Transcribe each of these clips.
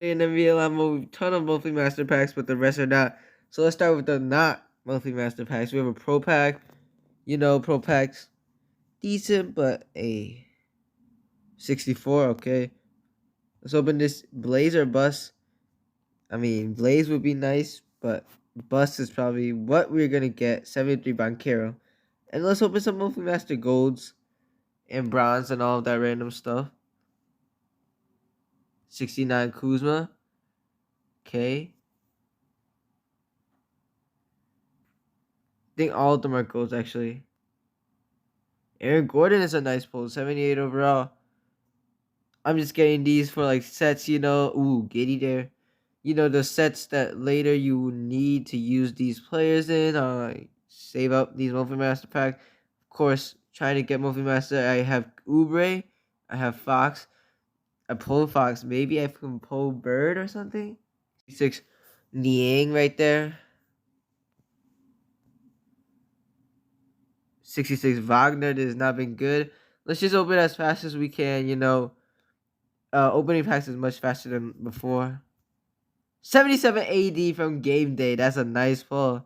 And then we'll have a ton of monthly master packs, but the rest are not. So let's start with the not monthly master packs. We have a pro pack. Pro packs decent, but a 64. Okay, let's open this Blaze or Bust. I mean, Blaze would be nice, but Bust is probably what we're gonna get. 73 Banchero, and let's open some monthly master golds and bronze and all of that random stuff. 69 Kuzma. Okay. I think all of them are golds actually. Aaron Gordon is a nice pull. 78 overall. I'm just getting these for like sets, Ooh, Giddy there. The sets that later you need to use these players in. Save up these monthly master pack. Of course, trying to get monthly master. I have Oubre. I have Fox. I pull Fox. Maybe I can pull Bird or something. 6 Niang right there. 66 Wagner. This has not been good. Let's just open as fast as we can, opening packs is much faster than before. 77 AD from Game Day. That's a nice pull.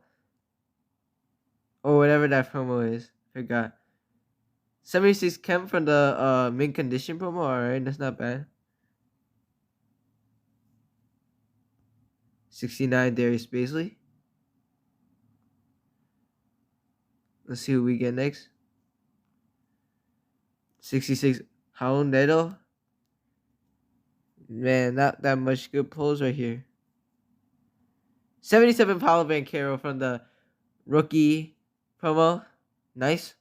Or whatever that promo is. Forgot. 76 Kemp from the mint condition promo. Alright, that's not bad. 69 Darius Baisley. Let's see who we get next. 66 Raul Neto. Man, not that much good pulls right here. 77 Paolo Banchero from the rookie promo. Nice.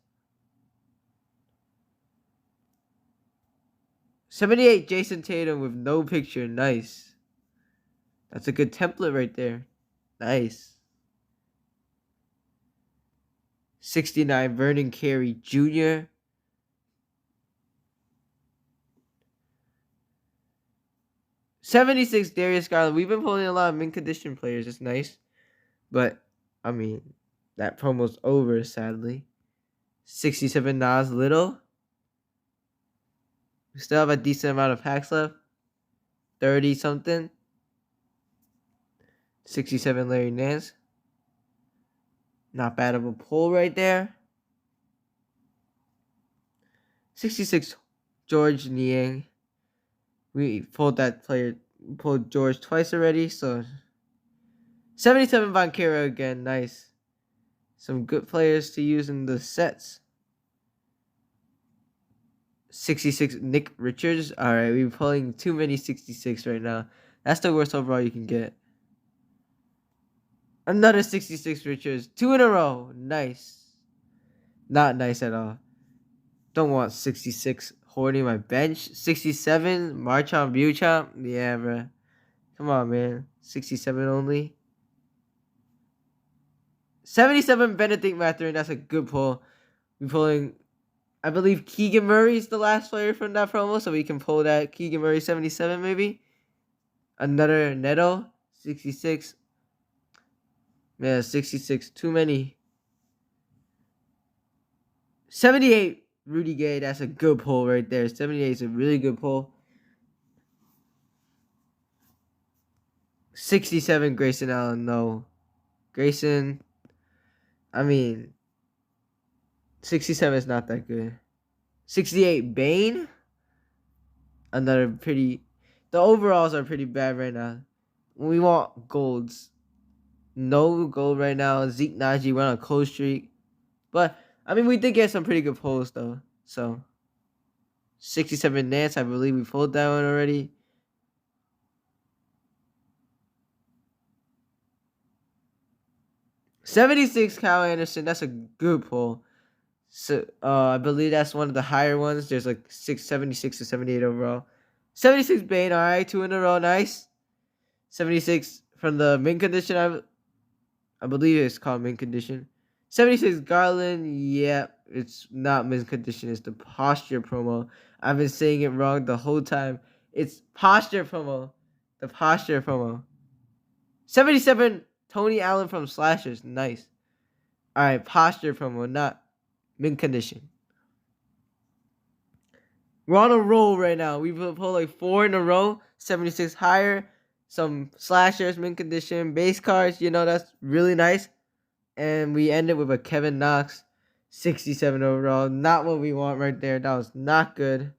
78 Jason Tatum with no picture. Nice. That's a good template right there. Nice. 69 Vernon Carey Jr. '76 Darius Garland. We've been pulling a lot of mint condition players. It's nice. But, I mean, that promo's over, sadly. 67 Nas Little. We still have a decent amount of packs left. 30 something. 67 Larry Nance. Not bad of a pull right there. 66 George Niang. We pulled that player, pulled George twice already, so 77 Banchero again, nice. Some good players to use in the sets. 66 Nick Richards. Alright, we're pulling too many 66 right now. That's the worst overall you can get. Another 66 Richards. 2 in a row. Nice. Not nice at all. Don't want 66 hoarding my bench. 67 Marchand Beauchamp. Yeah, bruh. Come on, man. 67 only. 77 Benedict Mathurin. That's a good pull. We're pulling, I believe Keegan Murray is the last player from that promo, so we can pull that. Keegan Murray 77 maybe. Another Neto. 66. Man, 66. Too many. 78 Rudy Gay. That's a good pull right there. 78 is a really good pull. 67 Grayson Allen. No. Grayson, I mean, 67 is not that good. 68 Bane. Another pretty. The overalls are pretty bad right now. We want golds. No gold right now. Zeke Naji went on a cold streak. But, I mean, we did get some pretty good pulls, though. So, 67 Nance. I believe we pulled that one already. 76 Kyle Anderson. That's a good pull. So I believe that's one of the higher ones. There's like 76 to 78 overall. 76 Bane. All right, 2 in a row. Nice. 76 from the mint condition. I believe it's called mint condition. 76 Garland. Yeah, it's not mint condition. It's the posture promo. I've been saying it wrong the whole time. It's posture promo. The posture promo. 77 Tony Allen from Slashers. Nice. All right, posture promo, not mint condition. We're on a roll right now. We've pulled like 4 in a row. 76 higher. some slashers, mint condition, base cards. You know, that's really nice. And we ended with a Kevin Knox, 67 overall. Not what we want right there. That was not good.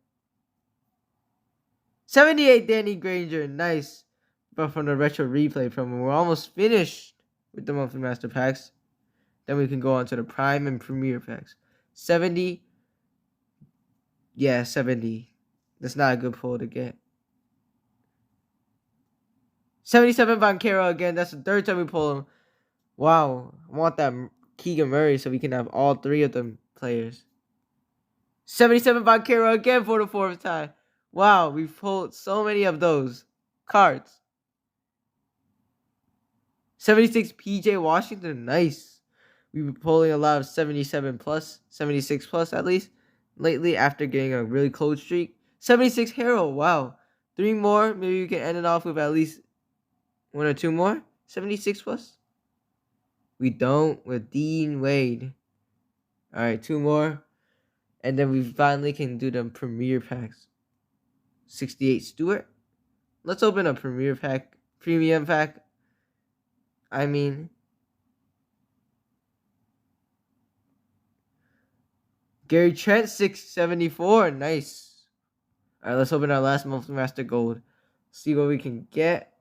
78 Danny Granger, nice. But from the retro replay promo, we're almost finished with the monthly master packs. Then we can go on to the prime and premier packs. 70. Yeah, 70. That's not a good pull to get. 77 Banchero again. That's the third time we pull him. Wow. I want that Keegan Murray so we can have all three of them players. 77 Banchero again for the fourth time. Wow, we've pulled so many of those cards. 76 PJ Washington. Nice. We've been pulling a lot of 77 plus, 76 plus at least, lately after getting a really cold streak. 76 Harold. Wow. 3 more. Maybe we can end it off with at least 1 or 2 more. 76 plus. We don't with Dean Wade. All right, 2 more. And then we finally can do the premier packs. 68 Stewart. Let's open a premier pack. Premium pack. I mean. Gary Trent, 674. Nice. All right, let's open our last monthly master gold. See what we can get.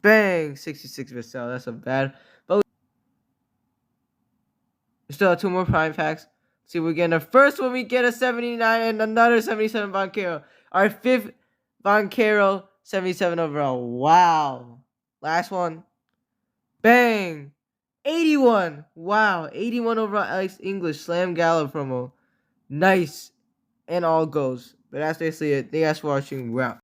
Bang! 66 Vassell. That's a bad. But we still have 2 more prime packs. See, we're getting the first one. We get a 79 and another 77 Banchero. Our 5th Banchero, 77 overall. Wow. Last one. Bang! 81. Wow. 81 overall Alex English Slam Gala promo. Nice. And all goes. But that's basically it. Thank you guys for watching. We're out.